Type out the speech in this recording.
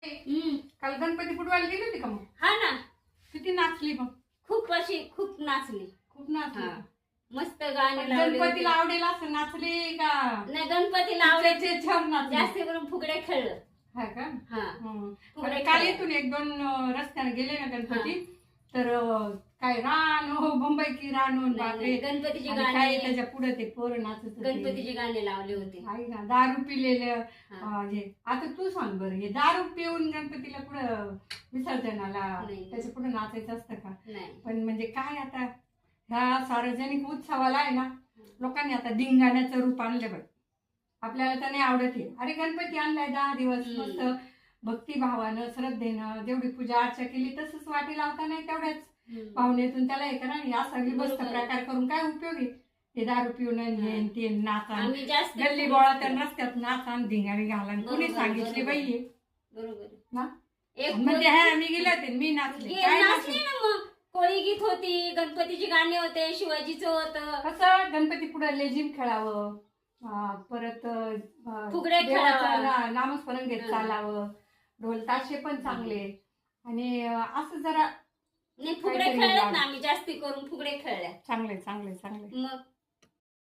काल गणपती बुडवायला गेली होती का मग? हा ना, किती नाचली मग? खूप नाचली. खूप नाचली. मस्त गाणे लावले. गणपतीला आवडेल असं नाचली का? नाही, गणपतीला आवडेल. छान नाचली. जास्त करून फुगड्या खेळलं. हा का? फुगड्या काल खेळल्या. इथून 1-2 रस्त्याने गेले ना गणपती, तर काय रान हो मुंबई की रान हो, बापरे. गणपतीची आणि गाणी, काय त्याच्या पुढे ते पोरं नाचत होते. गणपतीची गाणी लावले होते. आहे ना, दारू पिलेलं. हे आता तू सांग बरं, हे दारू पिऊन गणपतीला पुढं विसर्जनाला नाही. त्याच्या पुढे नाचायचं असतं का? नाही, पण म्हणजे काय आता ह्या सार्वजनिक उत्सवाला आहे ना, लोकांनी आता धिंगाण्याचं रूप आणलं बघ. आपल्याला तर नाही आवडत आहे. अरे गणपती आणलाय 10 दिवस, मस्त भक्तिभावानं श्रद्धेनं जेवढी पूजा अर्चा केली तसंच वाटी लावता नाही तेवढ्याच भावनेतून त्याला हे करा. आणि असा विभस्त प्रकार करून काय उपयोग आहे? हे दारू पिऊन हे ते नाचा, आम्ही जास्त गल्ली बोळात रस्त्यात नाचा धिंगाणी घाला. कोणी सांगितली बाई बरोबर ना? एक म्हणजे हा मी गेले होते, मी नाचले. काय नाचली ना. मग कोळी गीत होती, गणपतीची गाणी होते, शिवाजीचं होतं. कसं गणपती पुढे लेझिम खेळावं, परत फुगड्या खेळावं, नामस्मरण घेत चालावं, ढोल ताशे पण चांगले. आणि असं जरा नाही, फुगड्या खेळल्यात ना आम्ही, जास्ती करून फुगड्या खेळल्या. चांगले चांगले चांगले. मग